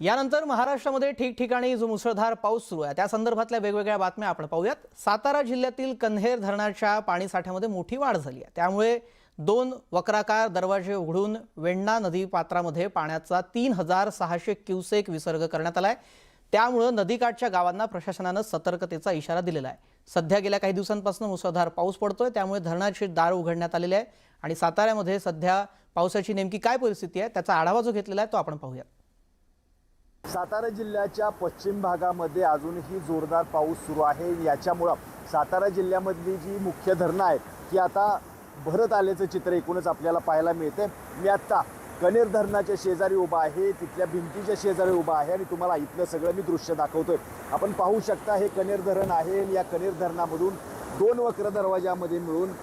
यानंतर महाराष्ट्रामध्ये ठिकठिकाणी जो मुसळधार पाऊस सुरू आहे त्या संदर्भातल्या वेगवेगळ्या बातम्या आपण पाहूयात। सातारा जिल्ह्यातील कन्हेर धरणाच्या पाणीसाठ्यामध्ये मोठी वाढ झाली आहे। त्यामुळे 2 वक्राकार दरवाजे उघडून वेण्णा नदी पात्रामध्ये पाण्याचा 3600 क्युसेक विसर्ग करण्यात आलाय। त्यामुळे नदीकाठच्या गावांना प्रशासनाने सतर्कतेचा इशारा दिलेला आहे। सध्या गेल्या काही दिवसांपासून मुसळधार पाऊस पडतोय, त्यामुळे धरणाचे दार उघडण्यात आलेले आहे आणि साताऱ्यामध्ये सध्या पावसाची नेमकी काय परिस्थिती आहे त्याचा आढावा जो घेतलेला आहे तो आपण पाहूया। सातारा जिल्ह्याच्या पश्चिम भागामध्ये अजूनही जोरदार पाऊस सुरू आहे। याच्यामुळे सातारा जिल्ह्यामधली जी मुख्य धरणं आहेत ती आता भरत आल्याचं चित्र एकूणच आपल्याला पाहायला मिळते। मी आता कन्हेर धरणाच्या शेजारी उभा आहे, तिथल्या भिंतीच्या शेजारी उभा आहे आणि तुम्हाला इथलं सगळं मी दृश्य दाखवतोय। आपण पाहू शकता हे कन्हेर धरण आहे आणि या कन्हेर धरणामधून 2 वक्र दरवाजामध्ये मिळून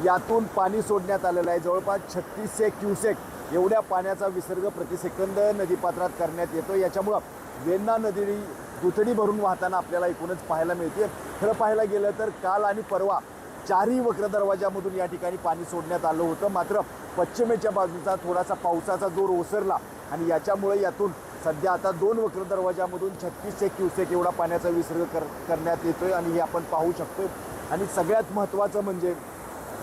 यातून पाणी सोडण्यात आलेलं आहे। जवळपास 3600 क्युसेक एवढ्या पाण्याचा विसर्ग प्रतिसेकंद नदीपात्रात करण्यात येतो। याच्यामुळे वेण्णा नदी दुथडी भरून वाहताना आपल्याला एकूणच पाहायला मिळते। खरं पाहायला गेलं तर काल आणि परवा 4ही वक्र दरवाजामधून या ठिकाणी पाणी सोडण्यात आलं होतं, मात्र पश्चिमेच्या बाजूचा थोडासा पावसाचा जोर ओसरला आणि याच्यामुळे यातून सध्या आता 2 वक्र दरवाजामधून 3600 क्युसेक एवढा पाण्याचा विसर्ग करण्यात येतोय आणि हे आपण पाहू शकतो। आणि सगळ्यात महत्त्वाचं म्हणजे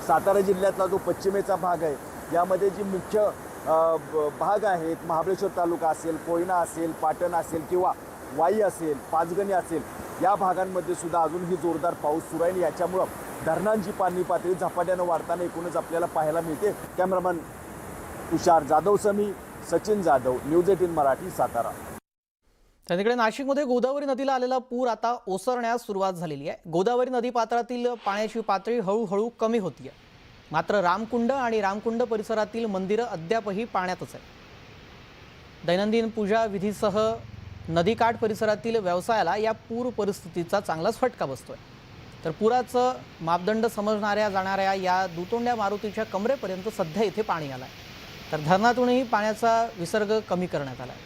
सातारा जिल्ह्यातला जो पश्चिमेचा भाग आहे यामध्ये जी मुख्य भाग आहेत, महाबळेश्वर तालुका असेल, कोयना असेल, पाटण असेल किंवा वाई असेल, पाचगणी असेल, या भागांमध्ये सुद्धा अजूनही जोरदार पाऊस सुरू आहे। याच्यामुळं धरणांची पाणी पातळी झपाट्यानं वाढताना एकूणच आपल्याला पाहायला मिळते। कॅमेरामन तुषार जाधव समी, सचिन जाधव, न्यूज 18 मराठी, सातारा। त्याकडे नाशिकमध्ये गोदावरी नदीला आलेला पूर आता ओसरण्यास सुरुवात झालेली आहे। गोदावरी नदी पात्रातील पाण्याची पातळी हळूहळू कमी होतीये, मात्र रामकुंड आणि रामकुंड परिसरातील मंदिरं अद्यापही पाण्यातच आहेत। दैनंदिन पूजा विधीसह नदीकाठ परिसरातील व्यवसायाला या पूर परिस्थितीचा चांगलाच फटका बसतोय। तर पुराचं मापदंड समजणाऱ्या जाणाऱ्या या दुतोंड्या मारुतीच्या कमरेपर्यंत सध्या इथे पाणी आलंय, तर धरणातूनही पाण्याचा विसर्ग कमी करण्यात आलाय।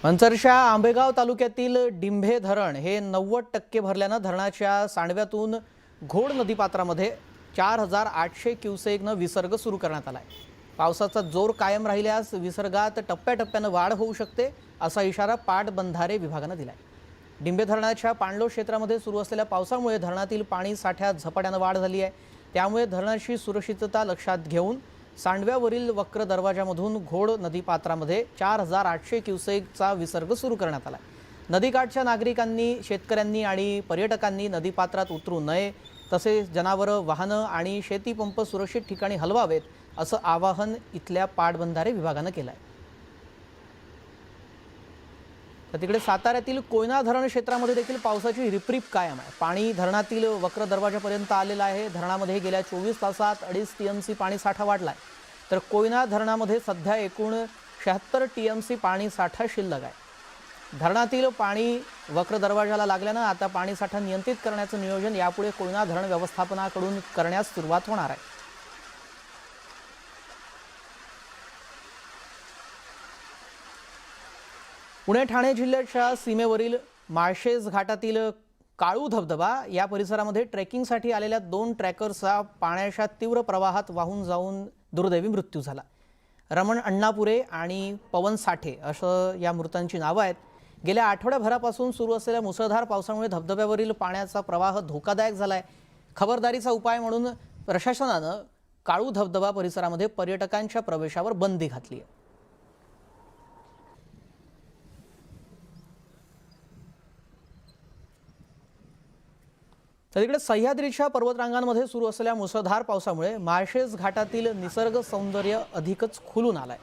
मंचरच्या आंबेगाव तालुक्यातील डिंभे धरण हे 90% भरल्यानं धरणाच्या सांडव्यातून घोड नदीपात्रामध्ये 4800 क्युसेकनं विसर्ग सुरू करण्यात आलाय। पावसाचा जोर कायम राहिल्यास विसर्गात टप्प्याटप्प्यानं वाढ होऊ शकते, असा इशारा पाटबंधारे विभागानं दिलाय। डिंभे धरणाच्या पाणलोट क्षेत्रामध्ये सुरू असलेल्या पावसामुळे धरणातील पाणी साठ्यात झपाट्यानं वाढ झाली आहे। त्यामुळे धरणाची सुरक्षितता लक्षात घेऊन सांडव्यावरील वक्र दरवाजामधून घोड नदीपात्रामध्ये 4800 क्युसेकचा विसर्ग सुरू करण्यात आला। नदीकाठच्या नागरिकांनी, शेतकऱ्यांनी आणि पर्यटकांनी नदीपात्रात उतरू नये, तसेच जनावरं, वाहनं आणि शेतीपंप सुरक्षित ठिकाणी हलवावेत, असं आवाहन इथल्या पाटबंधारे विभागानं केलं आहे। तर तिकडे साताऱ्यातील कोयना धरण क्षेत्रामध्ये देखील पावसाची रिपरिप कायम आहे। पाणी धरणातील वक्र दरवाजापर्यंत आलेलं आहे। धरणामध्ये गेल्या 24 तासात 2.5 टीएमसी पाणी साठा वाढलाय, तर कोयना धरणामध्ये सध्या एकूण 76 टीएमसी पाणी साठा शिल्लक आहे। धरणातील पाणी वक्र दरवाजाला लागल्यानं आता पाणी साठा नियंत्रित करण्याचं नियोजन यापुढे कोयना धरण व्यवस्थापनाकडून करण्यास सुरुवात होणार आहे। पुणे ठाणे जिल्ह्याच्या सीमेवरील माळशेज घाटातील काळू धबधबा या परिसरामध्ये ट्रेकिंगसाठी आलेल्या 2 ट्रॅकर्सचा पाण्याच्या तीव्र प्रवाहात वाहून जाऊन दुर्दैवी मृत्यू झाला। रमण अण्णापुरे आणि पवन साठे असं या मृतांची नावं आहेत। गेल्या आठवड्याभरापासून सुरू असलेल्या मुसळधार पावसामुळे धबधब्यावरील पाण्याचा प्रवाह धोकादायक झालाय। खबरदारीचा उपाय म्हणून प्रशासनानं काळू धबधबा परिसरामध्ये पर्यटकांच्या प्रवेशावर बंदी घातली आहे। तर तिकडे सह्याद्रीच्या पर्वतरांगांमध्ये सुरू असलेल्या मुसळधार पावसामुळे माळशेज घाटातील निसर्ग सौंदर्य अधिकच खुलून आलंय।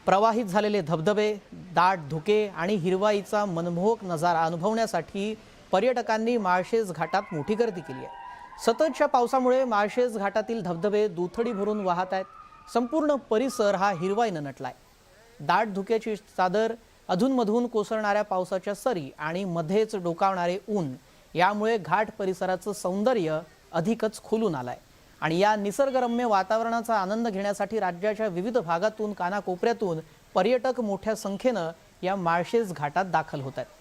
प्रवाहित झालेले धबधबे, दाट धुके आणि हिरवाईचा मनमोहक नजारा अनुभवण्यासाठी पर्यटकांनी माळशेज घाटात मोठी गर्दी केली आहे। सततच्या पावसामुळे माळशेज घाटातील धबधबे दुथडी भरून वाहत आहेत। संपूर्ण परिसर हा हिरवाईनं नटलाय। दाट धुक्याची चादर, अधूनमधून कोसळणाऱ्या पावसाच्या सरी आणि मध्येच डोकावणारे ऊन यामुळे घाट परिसराचं सौंदर्य अधिकच खुलून आलंय। आणि या निसर्गरम्य वातावरणाचा आनंद घेण्यासाठी राज्याच्या विविध भागातून, कानाकोपऱ्यातून पर्यटक मोठ्या संख्येनं या माळशेज घाटात दाखल होत आहेत।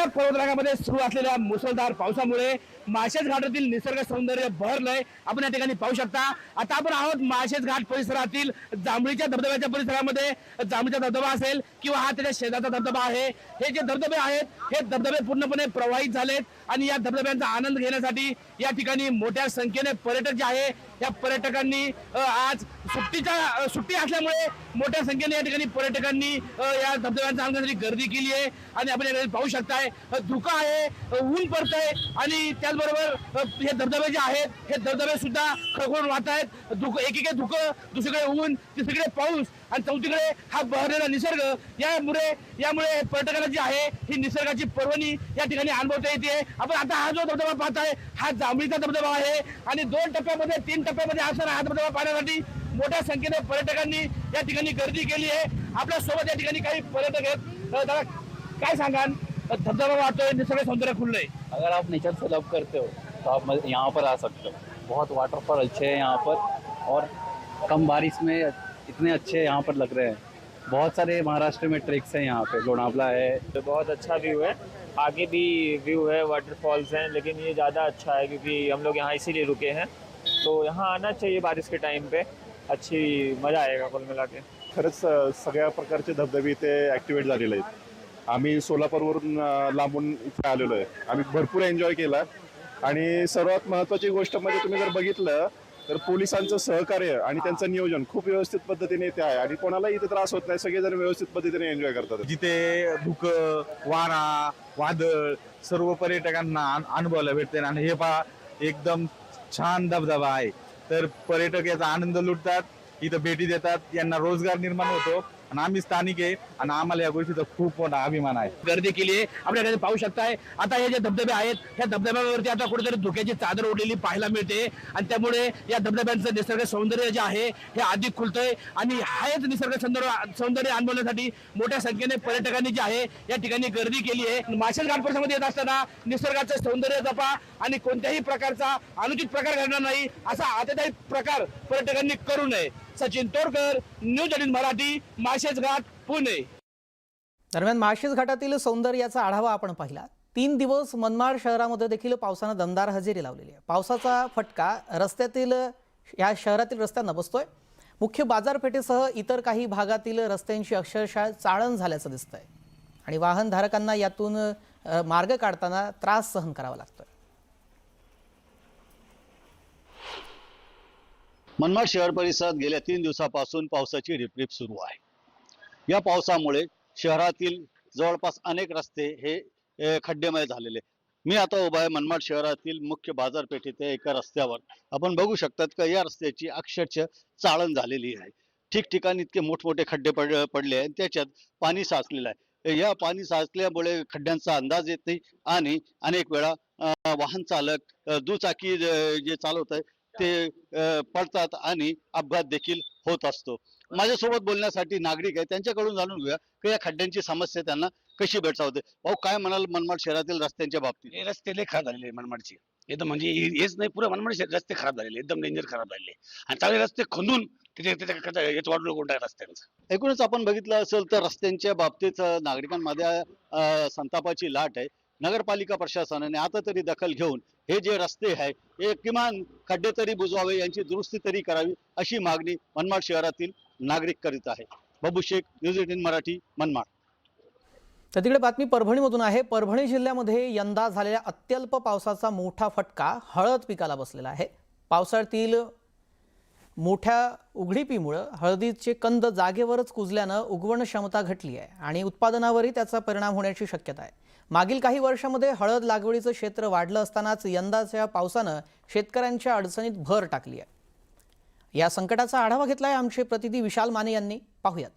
नुकत्याच पर्वतरांगामध्ये सुरू असलेल्या मुसळधार पावसामुळे माळशेज घाटातील निसर्ग सौंदर्य बहरलंय. आपण या ठिकाणी पाहू शकता. आता आपण आहोत माळशेज घाट परिसरातील जांभळीच्या धबधब्याच्या परिसरामध्ये. जांभळीचा धबधबा असेल किंवा हा त्याच्या शेजारचा धबधबा आहे. हे जे धबधबे आहेत हे धबधबे पूर्णपणे प्रवाहित झालेत आणि या धबधब्यांचा आनंद घेण्यासाठी या ठिकाणी मोठ्या संख्येने पर्यटक जे आहे या पर्यटकांनी आज सुट्टी असल्यामुळे मोठ्या संख्येने या ठिकाणी पर्यटकांनी या धबधब्यांचा आनंद घेण्यासाठी गर्दी केली आहे. आणि आपण या ठिकाणी पाहू शकताय धुकं आहे, ऊन पडतंय आणि त्याचबरोबर हे धबधबे जे आहेत हे धबधबे सुद्धा खळखळून वाहत आहेत. एकीकडे धुकं, दुसरीकडे ऊन, तिसरीकडे पाऊस आणि चौथीकडे हा बहरलेला निसर्ग. यामुळे पर्यटकांना जी आहे ही निसर्गाची पर्वणी या ठिकाणी अनुभवता येते. आपण आता हा जो धबधबा पाहताय हा जांभळीचा धबधबा आहे आणि 2 टप्प्यामध्ये 3 टप्प्यामध्ये असणारा हा धबधबा पाहण्यासाठी मोठ्या संख्येने पर्यटकांनी या ठिकाणी गर्दी केली आहे. आपल्या सोबत या ठिकाणी काही पर्यटक आहेत. दादा काय सांगाल, धबधबा वाहतोय, निसर्ग सौंदर्य खुललंय. अगर आप नेचर से लव करते हो तो आप यहाँ पर आ सकते हो. बहुत वाटरफॉल अच्छे हैं यहाँ पर और कम बारिश में इतने अच्छे यहाँ पर लग रहे हैं. बहुत सारे महाराष्ट्र में ट्रेक्स हैं यहाँ पे. लोनावला है. तो बहुत अच्छा व्यू है. आगे भी व्यू है, वाटरफॉल्स हैं, लेकिन ये ज़्यादा अच्छा है क्योंकि हम लोग यहाँ इसीलिए रुके हैं. तो यहाँ आना चाहिए बारिश के टाइम पे. अच्छी मजा आएगा कुल मिला के. खरंच सगळ्या प्रकारचे धबधबे इथे ॲक्टिवेट झालेले आहेत. आम्ही सोलापूरवरून लांबून इथे आलेलो आहे. आम्ही भरपूर एन्जॉय केला आणि सर्वात महत्त्वाची गोष्ट म्हणजे तुम्ही जर बघितलं तर पोलिसांचं सहकार्य आणि त्यांचं नियोजन खूप व्यवस्थित पद्धतीने इथे आहे आणि कोणालाही इथे त्रास होत नाही. सगळेजण व्यवस्थित पद्धतीने एन्जॉय करतात. जिथे धुकं, वारा, वादळ सर्व पर्यटकांना अनुभवायला भेटते आणि हे पहा एकदम छान धबधबा आहे. तर पर्यटक याचा आनंद लुटतात, इथं भेटी देतात, यांना रोजगार निर्माण होतो आणि आम्ही स्थानिक आहे आणि आम्हाला या गोष्टीचा खूप मोठा अभिमान आहे. गर्दी केली आहे. आपल्याकडे पाहू शकताय आता हे जे धबधबे आहेत ह्या धबधब्यावरती आता कुठेतरी धुक्याची चादर ओढलेली पाहायला मिळते आणि त्यामुळे या धबधब्यांचं निसर्ग सौंदर्य जे आहे हे अधिक खुलतंय आणि हेच निसर्ग सौंदर्य अनुभवण्यासाठी मोठ्या संख्येने पर्यटकांनी जे आहे या ठिकाणी गर्दी केली आहे. माळशेज घाट परिसरामध्ये येत असताना निसर्गाचं सौंदर्य जपा आणि कोणत्याही प्रकारचा अनुचित प्रकार घडणार नाही असा आतेताई प्रकार पर्यटकांनी करू नये. सचिन तोडकर, न्यूज 18 मराठी, माळशेज घाट, पुणे. दरम्यान माळशेज घाटातील सौंदर्याचा आढावा आपण पाहिला. 3 दिवस मनमाड शहरामध्ये देखील पावसानं दमदार हजेरी लावलेली आहे. पावसाचा फटका या शहरातील रस्त्यांना बसतोय. मुख्य बाजारपेठेसह इतर काही भागातील रस्त्यांची अक्षरशः चाळण झाल्याचं दिसतंय आणि वाहनधारकांना यातून मार्ग काढताना त्रास सहन करावा लागतोय. मनमाड शहर परिसरात गेल्या 3 दिवसापासून पावसाची रिपरिप सुरू आहे. या पावसामुळे शहरातील जवळपास अनेक रस्ते हे खड्डेमय झालेले. मी आता उभा आहे मनमाड शहरातील मुख्य बाजारपेठेतील एका रस्त्यावर. आपण बघू शकतात का या रस्त्याची अक्षरशः चाळण झालेली आहे. ठिकठिकाणी इतके मोठमोठे खड्डे पडले आहेत, त्याच्यात पाणी साचलेलं आहे. या पाणी साचल्यामुळे खड्ड्यांचा अंदाज येत नाही आणि अनेक वेळा वाहन चालक दुचाकी जे चालवत आहे ते पडतात आणि अपघात देखील होत असतो. माझ्यासोबत बोलण्यासाठी नागरिक आहे, त्यांच्याकडून जाणून घेऊया की या खड्ड्यांची समस्या त्यांना कशी भेडसावते. भाऊ काय म्हणाल मनमाड शहरातील रस्त्यांच्या बाबतीत? हे रस्ते लय खराब झालेले मनमाडचे. एकदम म्हणजे हेच नाही, पुरा मनमाड रस्ते खराब झालेले, एकदम डेंजर खराब झालेले आणि चांगले रस्ते खंदून त्याच्या वाढलो कोणत्या रस्त्यांचं. एकूणच आपण बघितलं असेल तर रस्त्यांच्या बाबतीत नागरिकांमध्ये संतापाची लाट आहे. नगरपालिका प्रशासनाने आता तरी दखल घेऊन हे जे रस्ते आहे हे किमान खड्डे तरी बुजवावे, यांची दुरुस्ती तरी करावी अशी मागणी मनमाड शहरातील नागरिक करीत आहे. बाबू शेख, न्यूज 18 मराठी, मनमाड. तर तिकडे बातमी परभणीमधून आहे. परभणी जिल्ह्यामध्ये यंदा झालेल्या अत्यल्प पावसाचा मोठा फटका हळद पिकाला बसलेला आहे. पावसाळ्यातील मोठ्या उघडीपीमुळे हळदीचे कंद जागेवरच कुजल्यानं उगवण क्षमता घटली आहे आणि उत्पादनावरही त्याचा परिणाम होण्याची शक्यता आहे. मागील काही वर्षांमध्ये हळद लागवडीचं क्षेत्र वाढलं असतानाच यंदाच्या पावसानं शेतकऱ्यांच्या अडचणीत भर टाकली आहे. या संकटाचा आढावा घेतलाय आमचे प्रतिनिधी विशाल माने यांनी. पाहूयात.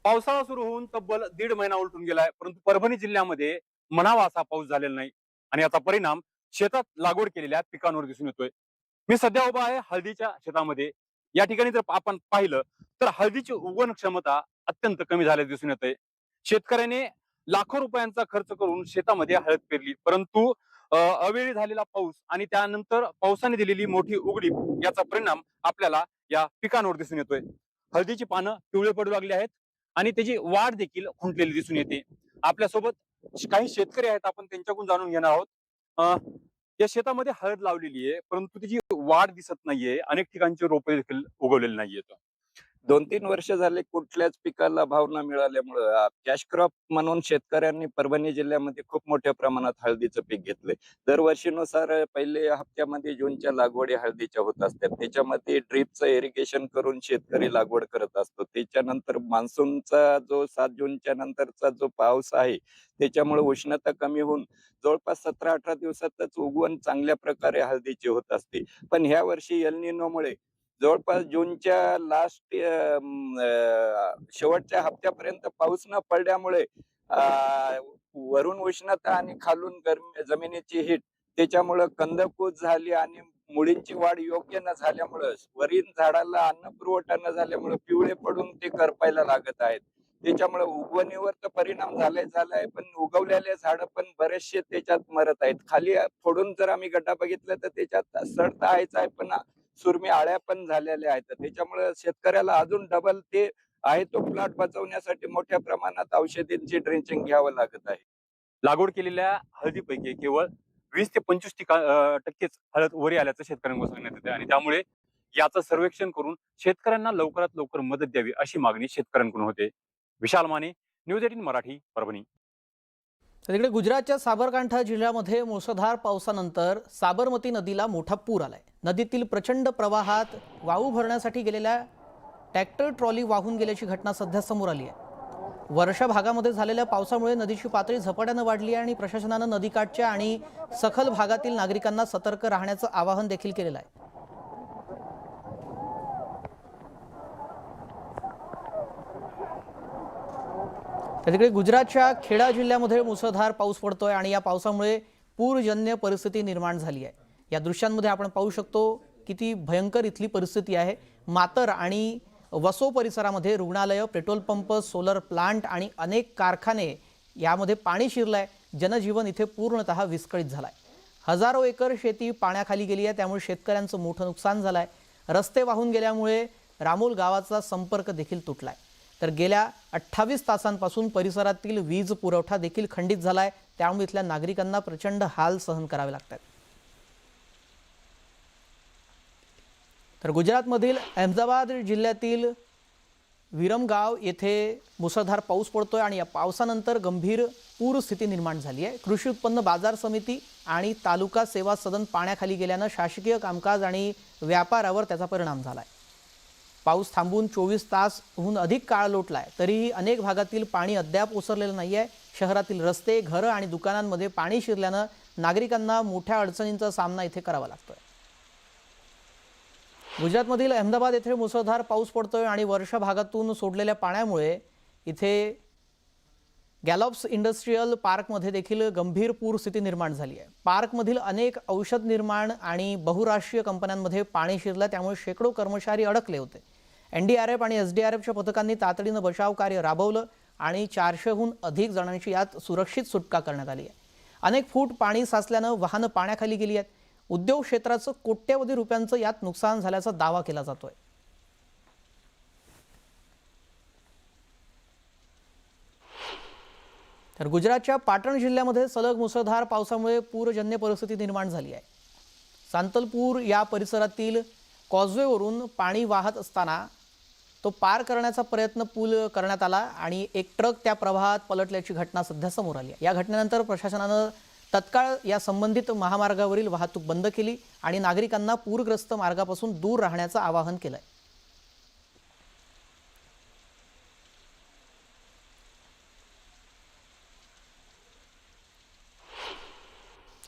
पावसाळा सुरू होऊन तब्बल 1.5 महिना उलटून गेलाय, परंतु परभणी जिल्ह्यामध्ये म्हणावा असा पाऊस झालेला नाही आणि याचा परिणाम शेतात लागवड केलेल्या पिकांवर दिसून येतोय. मी सध्या उभा आहे हळदीच्या शेतामध्ये. या ठिकाणी जर आपण पाहिलं तर हळदीची उगवण क्षमता अत्यंत कमी झाल्याचे दिसून येते. शेतकऱ्याने लाखो रुपयांचा खर्च करून शेतामध्ये हळद पेरली, परंतु अवेळी झालेला पाऊस आणि त्यानंतर पावसाने दिलेली मोठी उघडीप याचा परिणाम आपल्याला या पिकांवर दिसून येतोय. हळदीची पानं पिवळे पडू लागली आहेत आणि त्याची वाढ देखील खुंटलेली दिसून येते. आपल्यासोबत काही शेतकरी आहेत, आपण त्यांच्याकडून जाणून घेणार आहोत. या शेतामध्ये हळद लावलेली आहे, परंतु त्याची वाढ दिसत नाहीये. अनेक ठिकाणचे रोपे देखील उगवलेले नाहीयेत. 2-3 वर्ष झाले कुठल्याच पिकाला भाव न मिळाल्यामुळं कॅश क्रॉप म्हणून शेतकऱ्यांनी परभणी जिल्ह्यामध्ये खूप मोठ्या प्रमाणात हळदीचं पीक घेतलंय. दरवर्षीनुसार पहिले हप्त्यामध्ये जूनच्या लागवडी हळदीच्या होत असतात. त्याच्यामध्ये ड्रीपचं इरिगेशन करून शेतकरी लागवड करत असतो. त्याच्यानंतर मान्सूनचा जो 7 जूनच्या नंतरचा जो पाऊस आहे, त्याच्यामुळे उष्णता कमी होऊन जवळपास 17-18 दिवसातच उगवण चांगल्या प्रकारे हळदीची होत असते. पण ह्या वर्षी एल निनोमुळे जवळपास जूनच्या शेवटच्या हप्त्यापर्यंत पाऊस न पडल्यामुळे वरून उष्णता आणि खालून गरमी जमिनीची हीट त्याच्यामुळं कंदकूज झाली आणि मुळींची वाढ योग्य न झाल्यामुळं वरील झाडाला अन्न पुरवठा न झाल्यामुळे पिवळे पडून ते करपायला लागत आहेत. त्याच्यामुळे उगवणीवर तर परिणाम झालाय, पण उगवलेले झाड पण बरेचसे त्याच्यात मरत आहेत. खाली फोडून जर आम्ही गड्डा बघितला तर त्याच्यात सड तर आहे, पण सुरमी आळ्या पण झालेल्या आहेत. त्याच्यामुळे शेतकऱ्याला अजून डबल ते आहे तो प्लॉट बचवण्यासाठी मोठ्या प्रमाणात औषधींची ड्रेंचिंग घ्यावं लागत आहे. लागवड केलेल्या हळदीपैकी केवळ 20 ते 25% टक्केच हळद वरी आल्याचं शेतकऱ्यांकडून सांगण्यात येते आणि त्यामुळे याचं सर्वेक्षण करून शेतकऱ्यांना लवकरात लवकर मदत द्यावी अशी मागणी शेतकऱ्यांकडून होते. विशाल माने, न्यूज 18 मराठी, परभणी. तर तिकडे गुजरातच्या साबरकांठा जिल्ह्यामध्ये मुसळधार पावसानंतर साबरमती नदीला मोठा पूर आलाय. नदीतील प्रचंड प्रवाहात वाळू भरण्यासाठी गेलेल्या ट्रॅक्टर ट्रॉली वाहून गेल्याची घटना सध्या समोर आली आहे. वर्षा भागामध्ये झालेल्या पावसामुळे नदीची पातळी झपाट्यानं वाढली आहे आणि प्रशासनानं नदीकाठच्या आणि सखल भागातील नागरिकांना सतर्क राहण्याचं आवाहन देखील केलेलं आहे. तिकडे गुजरातच्या खेडा जिल्ह्यामध्ये मुसळधार पाऊस पडतोय आणि या पावसामुळे पूरजन्य परिस्थिती निर्माण झाली आहे. या दृश्यांमध्ये आपण पाहू शकतो किती भयंकर इथली परिस्थिती आहे. मातर आणि वसो परिसरामध्ये रुग्णालय, पेट्रोल पंप, सोलर प्लांट आणि अनेक कारखाने यामध्ये पाणी शिरलंय. जनजीवन इथे पूर्णतः विस्कळीत झालंय. हजारो एकर शेती पाण्याखाली गेली आहे, त्यामुळे शेतकऱ्यांचं मोठं नुकसान झालंय. रस्ते वाहून गेल्यामुळे रामोल गावाचा संपर्क देखील तुटलाय. तर गेल्या 28 तासांपासून परिसरातील वीज पुरवठा देखील खंडित झालाय. त्यामुळे इथल्या नागरिकांना प्रचंड हाल सहन करावे लागतात. तर गुजरातमधील अहमदाबाद जिल्ह्यातील विरमगाव येथे मुसळधार पाऊस पडतोय आणि या पावसानंतर गंभीर पूरस्थिती निर्माण झाली आहे. कृषी उत्पन्न बाजार समिती आणि तालुका सेवा सदन पाण्याखाली गेल्यानं शासकीय कामकाज आणि व्यापारावर त्याचा परिणाम झालाय. पाऊस थांबून 24 तासहून अधिक काळ लोटलाय, तरीही अनेक भागातील पाणी अद्याप ओसरलेलं नाहीये. शहरातील रस्ते, घरं आणि दुकानांमध्ये पाणी शिरल्यानं नागरिकांना मोठ्या अडचणींचा सामना इथे करावा लागतोय. गुजरातमधील अहमदाबाद येथे मुसळधार पाऊस पडतोय आणि वर्षा भागातून सोडलेल्या पाण्यामुळे इथे गॅलॉप्स इंडस्ट्रियल पार्कमध्ये देखील गंभीर पूरस्थिती निर्माण झाली आहे. पार्कमधील अनेक औषध निर्माण आणि बहुराष्ट्रीय कंपन्यांमध्ये पाणी शिरलं, त्यामुळे शेकडो कर्मचारी अडकले होते. NDRF आणि SDRFच्या पथकांनी तातडीनं बचाव कार्य राबवलं आणि 400हून अधिक जणांची यात सुरक्षित सुटका करण्यात आली आहे. अनेक फूट पाणी साचल्यानं वाहनं पाण्याखाली गेली आहेत. उद्योग क्षेत्राचं कोट्यवधी रुपयांचं यात नुकसान झाल्याचा दावा केला जातोय. तर गुजरातच्या पाटण जिल्ह्यामध्ये सलग मुसळधार पावसामुळे पूरजन्य परिस्थिती निर्माण झाली आहे. सांतलपूर या परिसरातील कॉजवेवरून पाणी वाहत असताना तो पार करण्याचा प्रयत्न पूल करण्यात आला आणि एक ट्रक त्या प्रवाहात पलटल्याची घटना सध्या समोर आली आहे. या घटनेनंतर प्रशासनानं तत्काळ या संबंधित महामार्गावरील वाहतूक बंद केली आणि नागरिकांना पूरग्रस्त मार्गापासून दूर राहण्याचं आवाहन केलंय.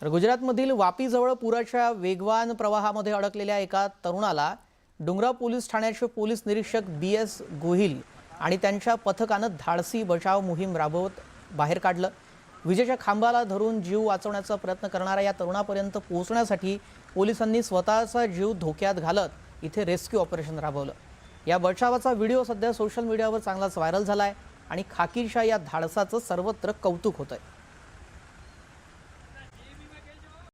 तर गुजरातमधील वापीजवळ पुराच्या वेगवान प्रवाहामध्ये अडकलेल्या एका तरुणाला डुंगरा पोलीस ठाण्याचे पोलीस निरीक्षक BS गोहिल आणि त्यांच्या पथकानं धाडसी बचाव मोहीम राबवत बाहेर काढलं. विजेच्या खांबाला धरून जीव वाचवण्याचा प्रयत्न करणाऱ्या या तरुणापर्यंत पोहोचण्यासाठी पोलिसांनी स्वतःचा जीव धोक्यात घालत इथे रेस्क्यू ऑपरेशन राबवलं. या बचावाचा व्हिडिओ सध्या सोशल मीडियावर चांगलाच व्हायरल झालाय आणि खाकीच्या या धाडसाचं सर्वत्र कौतुक होतंय.